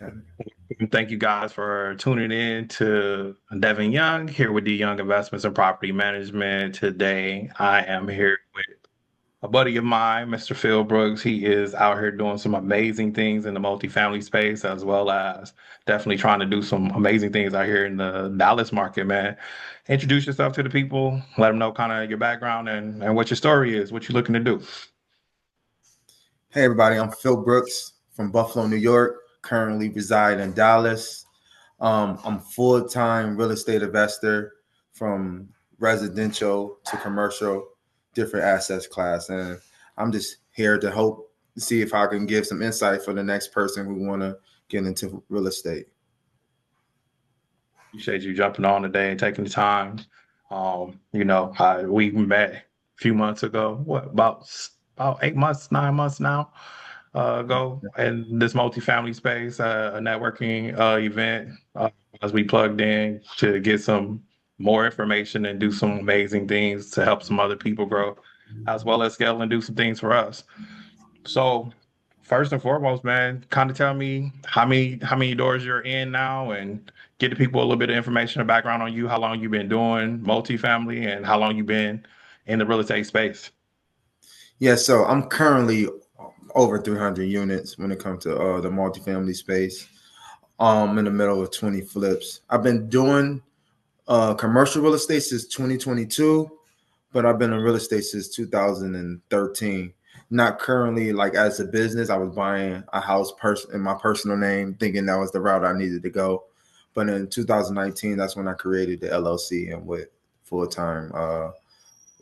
Okay. Thank you guys for tuning in to Devin Young here with the Young Investments and Property Management. Today, I am here with a buddy of mine, Mr. Phil Brooks. He is out here doing some amazing things in the multifamily space, as well as definitely trying to do some amazing things out here in the Dallas market, man. Introduce yourself to the people, let them know kind of your background and what your story is, what you're looking to do. Hey, everybody. I'm Phil Brooks from Buffalo, New York. Currently reside in Dallas. I'm full-time real estate investor from residential to commercial, different assets class, and I'm just here to hope see if I can give some insight for the next person who want to get into real estate. Appreciate you jumping on today and taking the time. We met a few months ago, what about 8 months, 9 months now ago in this multifamily space, a networking event as we plugged in to get some more information and do some amazing things to help some other people grow, as well as scale and do some things for us. So first and foremost, man, kind of tell me how many doors you're in now and get the people a little bit of information and background on you, how long you've been doing multifamily and how long you've been in the real estate space. Yeah, so I'm currently over 300 units when it comes to the multifamily space. In the middle of 20 flips. I've been doing commercial real estate since 2022, but I've been in real estate since 2013. Not currently like as a business. I was buying a house in my personal name, thinking that was the route I needed to go. But in 2019, that's when I created the LLC and went full time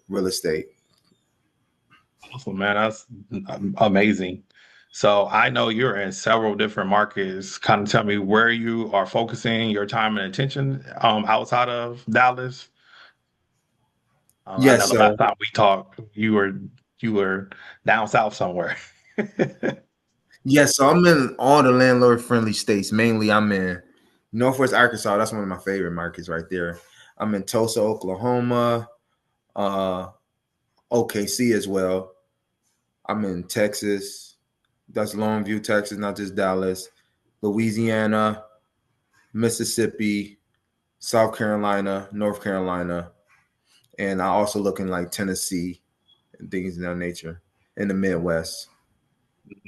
real estate. Awesome, man. That's amazing. So I know you're in several different markets. Kind of tell me where you are focusing your time and attention outside of Dallas. I know Yes, the last so time we talked, you were down south somewhere. yes, so I'm in all the landlord friendly states. Mainly, I'm in Northwest Arkansas. That's one of my favorite markets right there. I'm in Tulsa, Oklahoma, uh, OKC as well. I'm in Texas. That's Longview, Texas, not just Dallas. Louisiana, Mississippi, South Carolina, North Carolina, and I also look in like Tennessee and things of that nature in the Midwest.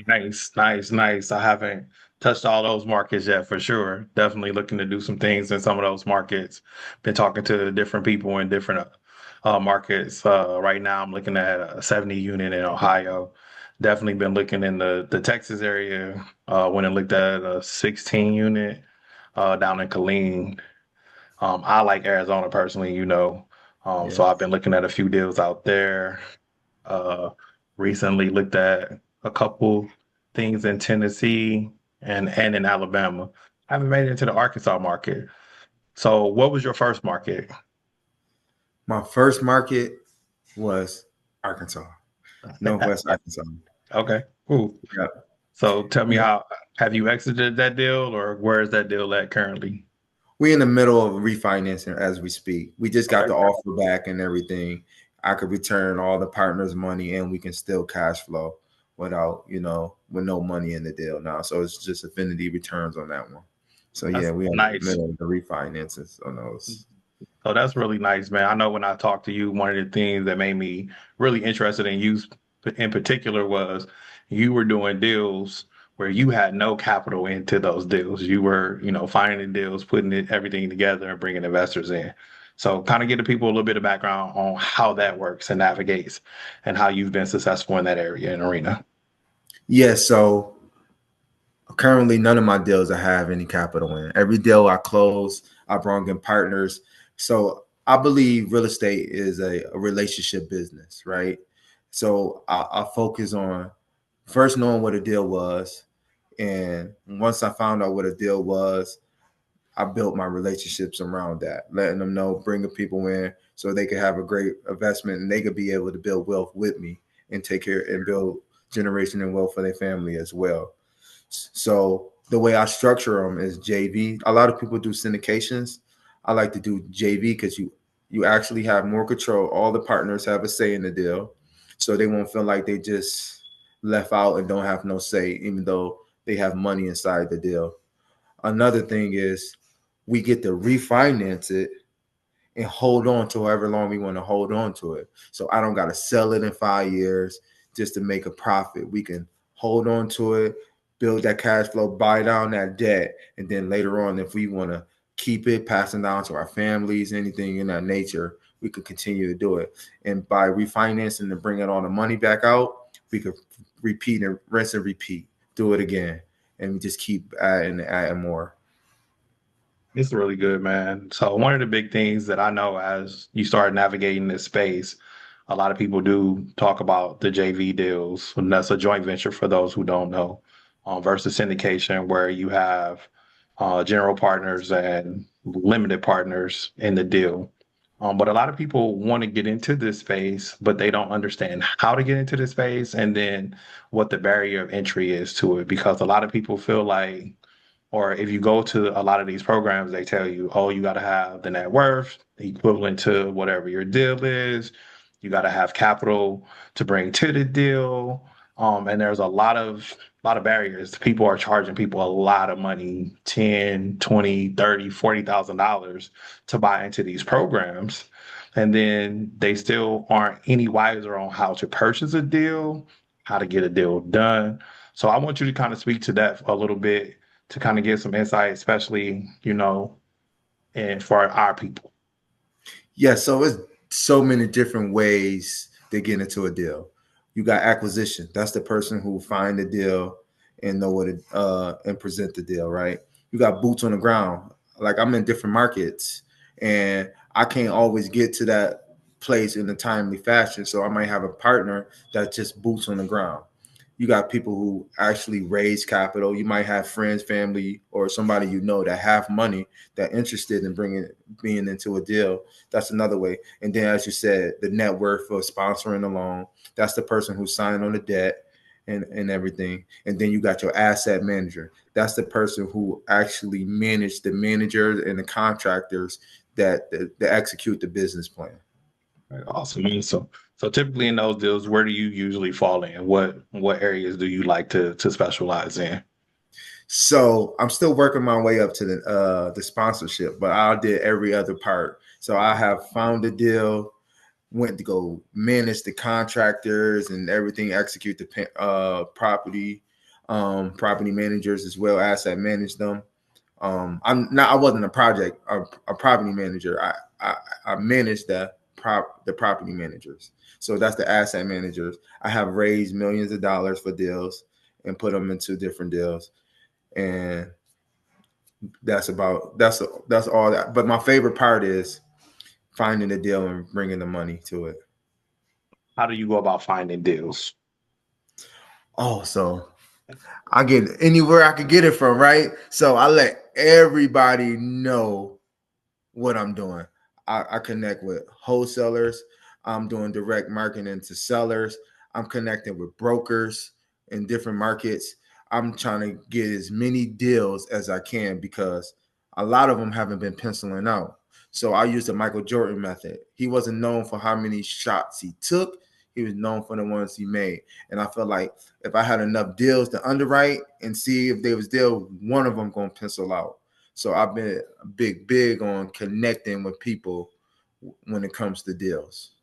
Nice, nice, nice. I haven't touched all those markets yet for sure. Definitely looking to do some things in some of those markets. Been talking to different people in different markets. Right now, I'm looking at a 70 unit in Ohio. Definitely been looking in the Texas area. When I looked at a 16 unit down in Killeen. I like Arizona personally, so Yeah. I've been looking at a few deals out there. Uh, Recently looked at a couple things in Tennessee and in Alabama. I haven't made it into the Arkansas market. So what was your first market? My first market was Arkansas, Northwest Arkansas. Okay, cool. Yeah. So tell me Yeah. how have you exited that deal or where is that deal at currently? We're in the middle of refinancing as we speak. We just got Okay. the offer back and everything. I could return all the partners' money and we can still cash flow without, with no money in the deal now. So it's just affinity returns on that one. So yeah, That's we are in the nice. middle of the refinances on those. Oh, that's really nice, man. I know when I talked to you, one of the things that made me really interested in you in particular was you were doing deals where you had no capital into those deals. You were, finding deals, putting everything together and bringing investors in. So kind of give the people a little bit of background on how that works and navigates and how you've been successful in that area and arena. Yeah, so currently none of my deals I have any capital in. Every deal I close, I bring in partners. So I believe real estate is a relationship business, right? So I focus on first knowing what a deal was. And once I found out what a deal was, I built my relationships around that, letting them know, bringing people in so they could have a great investment and they could be able to build wealth with me and take care and build generation and wealth for their family as well. So the way I structure them is JV. A lot of people do syndications. I like to do JV because you actually have more control. All the partners have a say in the deal, so they won't feel like they just left out and don't have no say, even though they have money inside the deal. Another thing is we get to refinance it and hold on to however long we want to hold on to it. So I don't got to sell it in 5 years just to make a profit. We can hold on to it, build that cash flow, buy down that debt, and then later on, if we want to keep it, passing down to our families, anything in that nature, we could continue to do it. And by refinancing and bringing all the money back out, we could repeat and rinse and repeat, do it again, and we just keep adding and adding more. It's really good, man. So one of the big things that I know as you start navigating this space, a lot of people do talk about the JV deals, and that's a joint venture for those who don't know, versus syndication, where you have general partners and limited partners in the deal. But a lot of people want to get into this space, but they don't understand how to get into this space and then what the barrier of entry is to it. Because a lot of people feel like, or if you go to a lot of these programs, they tell you, oh, you got to have the net worth equivalent to whatever your deal is. You got to have capital to bring to the deal. And there's a lot of barriers. People are charging people a lot of money, 10, 20, 30, $40,000 to buy into these programs. And then they still aren't any wiser on how to purchase a deal, how to get a deal done. So I want you to kind of speak to that a little bit to kind of give some insight, especially, and for our people. Yeah, so it's so many different ways to get into a deal. You got acquisition. That's the person who find the deal and know what it and present the deal, right? You got boots on the ground. Like I'm in different markets and I can't always get to that place in a timely fashion. So I might have a partner that's just boots on the ground. You got people who actually raise capital. You might have friends, family, or somebody you know that have money that interested in bringing being into a deal. That's another way. And then, as you said, the net worth of sponsoring the loan. That's the person who's signing on the debt and everything. And then you got your asset manager. That's the person who actually manage the managers and the contractors that execute the business plan. Right, awesome. And so typically in those deals, where do you usually fall in? What areas do you like to specialize in? So I'm still working my way up to the sponsorship, but I did every other part. So I have found a deal, went to go manage the contractors and everything, execute the property managers as well, asset manage them. I wasn't a property manager. I managed the property managers. So that's the asset managers. I have raised millions of dollars for deals and put them into different deals, and that's all that. But my favorite part is finding the deal and bringing the money to it. How do you go about finding deals? Oh, so I get it anywhere I could get it from, right? So I let everybody know what I'm doing. I connect with wholesalers. I'm doing direct marketing to sellers. I'm connecting with brokers in different markets. I'm trying to get as many deals as I can because a lot of them haven't been penciling out. So I use the Michael Jordan method. He wasn't known for how many shots he took. He was known for the ones he made. And I felt like if I had enough deals to underwrite and see if they was deal, one of them gonna pencil out. So I've been big on connecting with people when it comes to deals.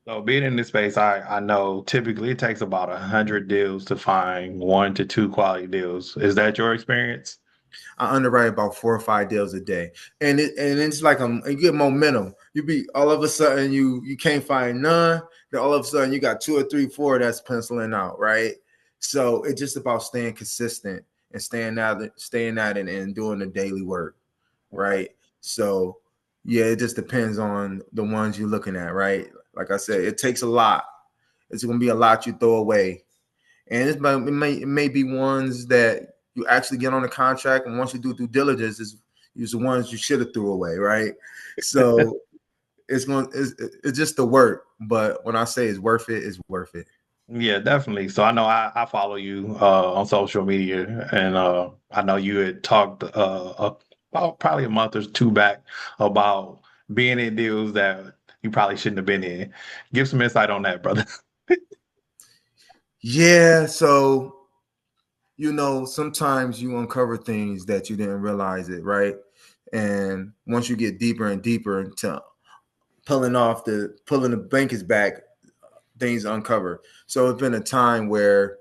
So being in this space, I know typically it takes about 100 deals to find 1 to 2 quality deals. Is that your experience? I underwrite about 4 or 5 deals a day, and it's like you get momentum. You be all of a sudden you can't find none. Then all of a sudden you got 2 or 3, 4 that's penciling out, right? So it's just about staying consistent and staying at it, and doing the daily work, right? So yeah, it just depends on the ones you're looking at, right? Like I said, it takes a lot. It's gonna be a lot you throw away, and it may be ones that you actually get on the contract, and once you do due diligence, is the ones you should have threw away, right? So it's just the work. But when I say it's worth it. Yeah, definitely. So I know I follow you on social media, and I know you had talked about probably a month or two back about being in deals that you probably shouldn't have been in. Give some insight on that, brother. Yeah. So sometimes you uncover things that you didn't realize it, right? And once you get deeper and deeper into pulling the blankets back, things uncover. So it's been a time where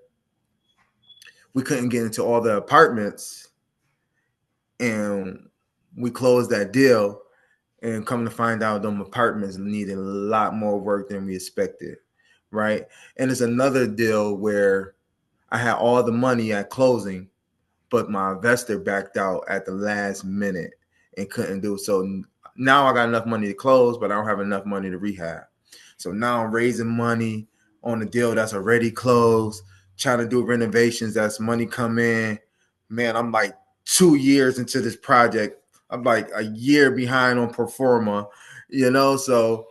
we couldn't get into all the apartments, and we closed that deal, and come to find out them apartments needed a lot more work than we expected, right? And it's another deal where I had all the money at closing, but my investor backed out at the last minute and couldn't do so. Now I got enough money to close, but I don't have enough money to rehab. So now I'm raising money on the deal that's already closed, trying to do renovations. That's money come in. Man, I'm like 2 years into this project. I'm like a year behind on performa, so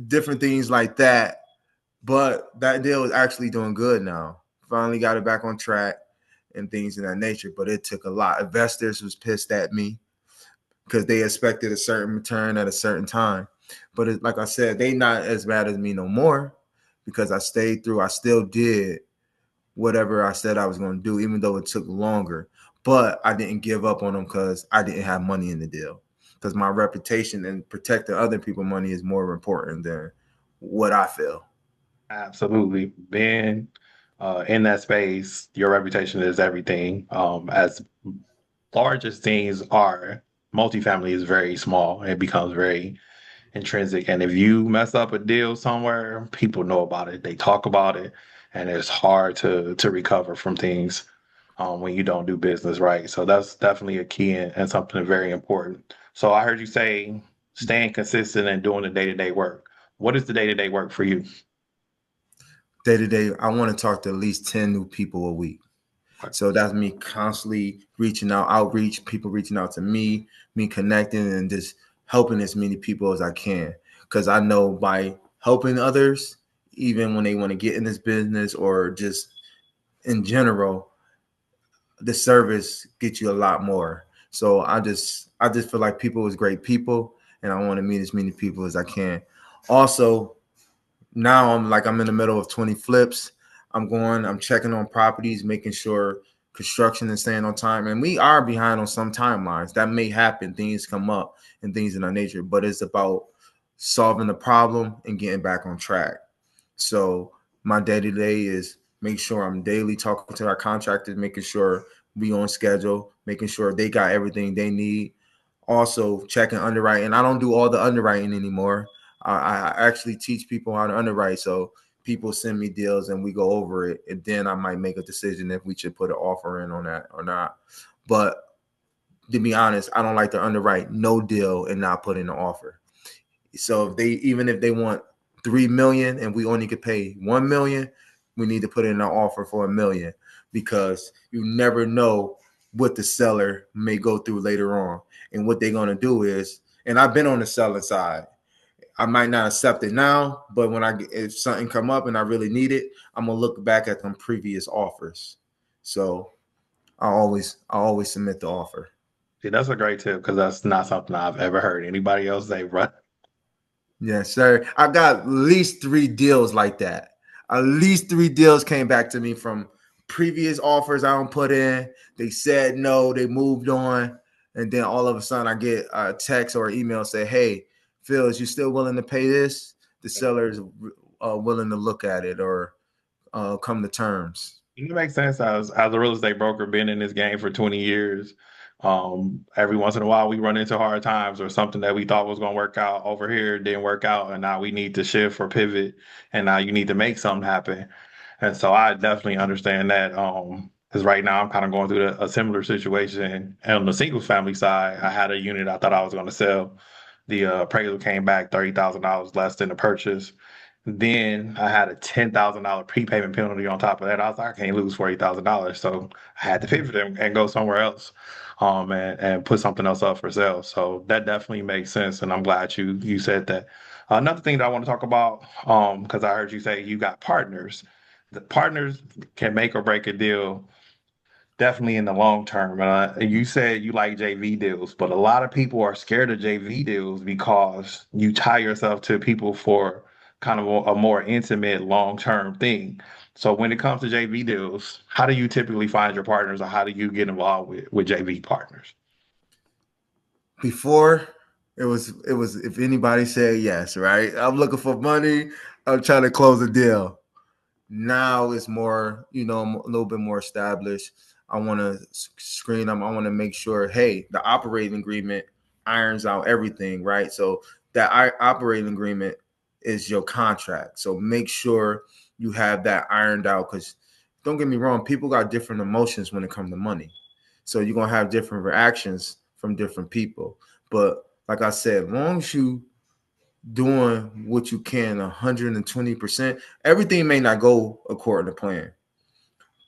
different things like that. But that deal is actually doing good now. Finally got it back on track and things of that nature. But it took a lot. Investors was pissed at me because they expected a certain return at a certain time. But like I said, they not as bad as me no more because I stayed through. I still did whatever I said I was going to do, even though it took longer. But I didn't give up on them because I didn't have money in the deal. Because my reputation and protecting other people's money is more important than what I feel. Absolutely. Being in that space, your reputation is everything. As large as things are, multifamily is very small. It becomes very intrinsic. And if you mess up a deal somewhere, people know about it. They talk about it, and it's hard to recover from things when you don't do business right. So that's definitely a key and something very important. So I heard you say staying consistent and doing the day-to-day work. What is the day-to-day work for you? Day to day, I want to talk to at least 10 new people a week. So that's me constantly reaching out, outreach, people reaching out to me connecting and just helping as many people as I can. Because I know by helping others, even when they want to get in this business or just in general, the service gets you a lot more. So I just feel like people is great people, and I want to meet as many people as I can. Also, now I'm in the middle of 20 flips. I'm checking on properties, making sure construction is staying on time. And we are behind on some timelines. That may happen. Things come up and things in that nature, but it's about solving the problem and getting back on track. So my day to day is make sure I'm daily talking to our contractors, making sure we on schedule, making sure they got everything they need. Also checking underwriting. I don't do all the underwriting anymore. I actually teach people how to underwrite. So people send me deals and we go over it, and then I might make a decision if we should put an offer in on that or not. But to be honest, I don't like to underwrite no deal and not put in an offer. So if they want 3 million and we only could pay 1 million, we need to put in an offer for 1 million because you never know what the seller may go through later on. And what they're gonna do is, and I've been on the selling side. I might not accept it now, but if something come up and I really need it, I'm gonna look back at them previous offers. So I always submit the offer. See, that's a great tip because that's not something I've ever heard anybody else say, right? Yes, sir. I got at least 3 deals like that. At least 3 deals came back to me from previous offers I don't put in. They said no, they moved on. And then all of a sudden I get a text or email say, hey, Phil, is you still willing to pay this? The seller is willing to look at it or come to terms. It makes sense as a real estate broker, been in this game for 20 years. Every once in a while, we run into hard times or something that we thought was going to work out over here didn't work out, and now we need to shift or pivot, and now you need to make something happen. And so I definitely understand that. Because right now I'm kind of going through a similar situation. And on the single family side, I had a unit I thought I was going to sell. The appraisal came back $30,000 less than the purchase. Then I had a $10,000 prepayment penalty on top of that. I was like, I can't lose $40,000, so I had to pivot and go somewhere else, and put something else up for sale. So that definitely makes sense, and I'm glad you said that. Another thing that I want to talk about, because I heard you say you got partners. The partners can make or break a deal definitely in the long term. You said you like JV deals, but a lot of people are scared of JV deals because you tie yourself to people for kind of a more intimate long term thing. So when it comes to JV deals, how do you typically find your partners, or how do you get involved with JV partners? Before it was if anybody said yes, right? I'm looking for money. I'm trying to close a deal. Now it's more, I'm a little bit more established. I want to screen them. I want to make sure, hey, the operating agreement irons out everything, right? So that operating agreement is your contract. So make sure you have that ironed out, because don't get me wrong, people got different emotions when it comes to money. So you're gonna have different reactions from different people. But like I said, long as you doing what you can 120%, everything may not go according to plan,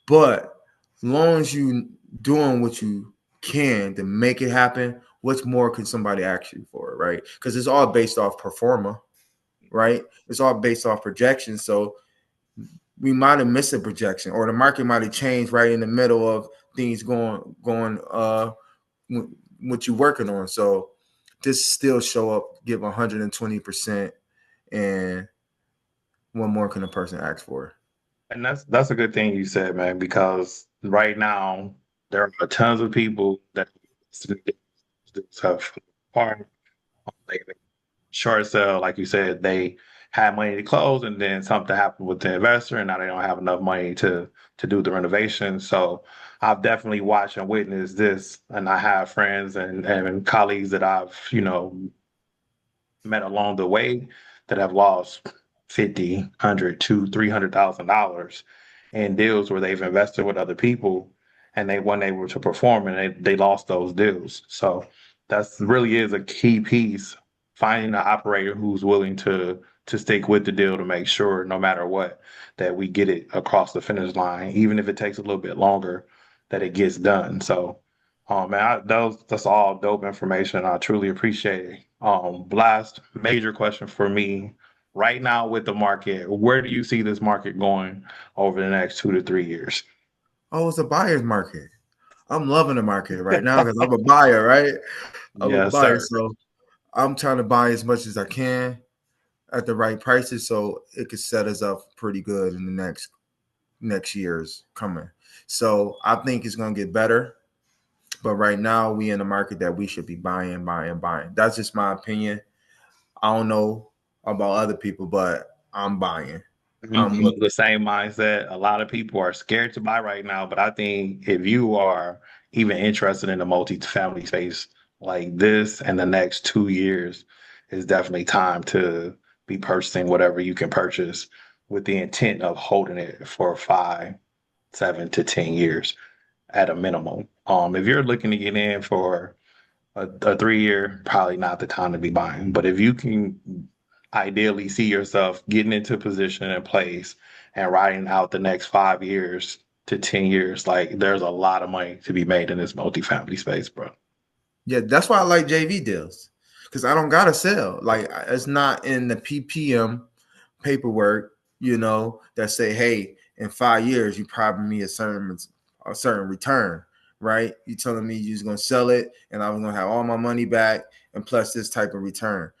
but long as you doing what you can to make it happen, what's more can somebody ask you for, right? Because it's all based off performa, right? It's all based off projections. So we might have missed a projection, or the market might have changed right in the middle of things going what you're working on. So just still show up, give 120%, and what more can a person ask for? And that's a good thing you said, man, because right now there are tons of people that have part like short sale, like you said, they had money to close, and then something happened with the investor, and now they don't have enough money to do the renovation. So I've definitely watched and witnessed this, and I have friends and colleagues that I've met along the way that have lost 50, 100, to $300,000 in deals where they've invested with other people, and they weren't able to perform, and they lost those deals. So that's really is a key piece, finding an operator who's willing to stick with the deal to make sure no matter what that we get it across the finish line, even if it takes a little bit longer, that it gets done. So man, that's all dope information. I truly appreciate it. Last major question for me right now with the market, where do you see this market going over the next 2 to 3 years? Oh, it's a buyer's market. I'm loving the market right now because I'm a buyer, right? I'm a Yes, buyer. sir. So I'm trying to buy as much as I can at the right prices so it could set us up pretty good in the next years coming. So I think it's gonna get better. But right now we in the market that we should be buying, buying, buying. That's just my opinion. I don't know about other people, but I'm buying. I'm I'm of the same mindset. A lot of people are scared to buy right now, but I think if you are even interested in the multi-family space like this in the next 2 years, it's definitely time to be purchasing whatever you can purchase with the intent of holding it for 5, 7 to 10 years at a minimum. If you're looking to get in for a 3 year, probably not the time to be buying. But if you can ideally see yourself getting into position and place and riding out the next 5 years to 10 years, like there's a lot of money to be made in this multifamily space, bro. Yeah, that's why I like JV deals, because I don't gotta sell. Like it's not in the PPM paperwork, that say, hey, in 5 years you probably me a certain return, right? You telling me you're just gonna sell it and I'm gonna have all my money back and plus this type of return.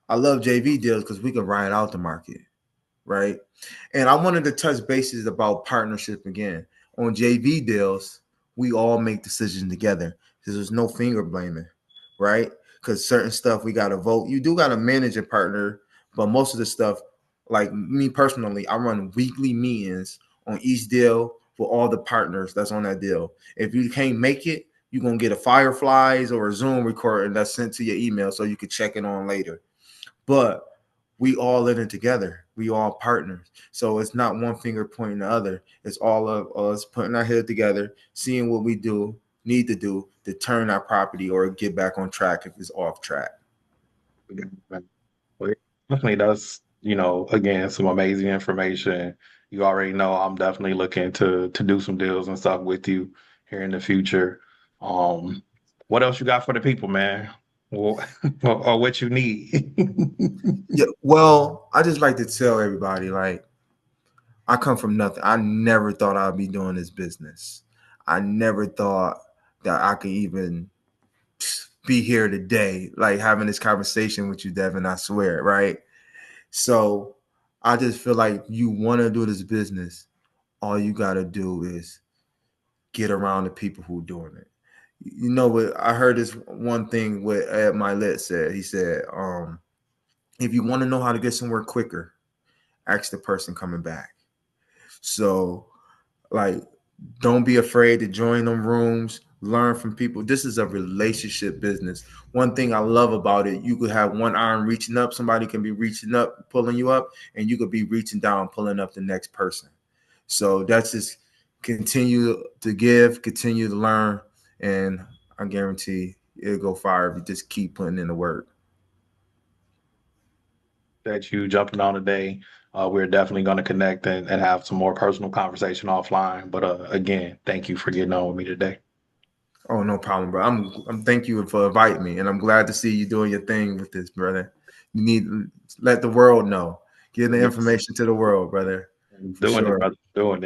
I love JV deals because we can ride out the market, right? And I wanted to touch bases about partnership again. On JV deals, we all make decisions together because there's no finger blaming, right? Because certain stuff we got to vote. You do got to manage a partner, but most of the stuff, like me personally, I run weekly meetings on each deal for all the partners that's on that deal. If you can't make it, you're going to get a Fireflies or a Zoom recording that's sent to your email so you can check it on later. But we all in it together. We all partners. So it's not one finger pointing the other. It's all of us putting our head together, seeing what we need to do to turn our property or get back on track if it's off track. Well, definitely that's, again, some amazing information. You already know I'm definitely looking to do some deals and stuff with you here in the future. Um, what else you got for the people, man? Or, or what you need? Yeah. Well, I just like to tell everybody, like, I come from nothing. I never thought I'd be doing this business. I never thought that I could even be here today, like having this conversation with you, Devin. I swear, right? So I just feel like you want to do this business. all you got to do is get around the people who doing it. You know what? I heard this one thing what Ed Milet said. He said, if you want to know how to get somewhere quicker, ask the person coming back. So, like, don't be afraid to join them rooms, learn from people. This is a relationship business. One thing I love about it, you could have one arm reaching up, somebody can be reaching up, pulling you up, and you could be reaching down, pulling up the next person. So that's just continue to give, continue to learn, and I guarantee it'll go far if you just keep putting in the work. That you jumping on today. We're definitely going to connect and have some more personal conversation offline. But again, thank you for getting on with me today. Oh, no problem, bro. I'm thank you for inviting me, and I'm glad to see you doing your thing with this, brother. You need to let the world know. Get the Yes, information to the world, brother, for doing it, sure. brother. Doing it.